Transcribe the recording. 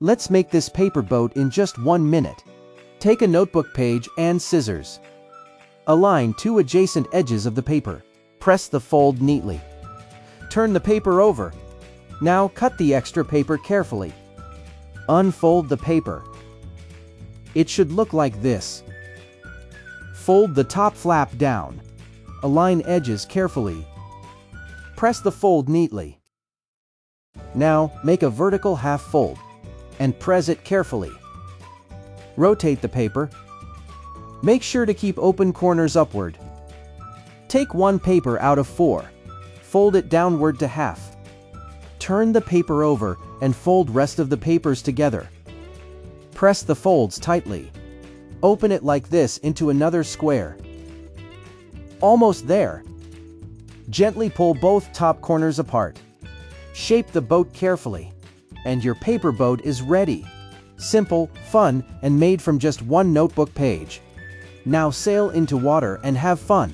Let's make this paper boat in just 1 minute. Take a notebook page and scissors. Align 2 adjacent edges of the paper. Press the fold neatly. Turn the paper over. Now cut the extra paper carefully. Unfold the paper. It should look like this. Fold the top flap down. Align edges carefully. Press the fold neatly. Now, make a vertical half fold and press it carefully. Rotate the paper. Make sure to keep open corners upward. Take 1 paper out of 4. Fold it downward to half. Turn the paper over and fold rest of the papers together. Press the folds tightly. Open it like this into another square. Almost there. Gently pull both top corners apart. Shape the boat carefully. And your paper boat is ready. Simple, fun, and made from just 1 notebook page. Now sail into water and have fun.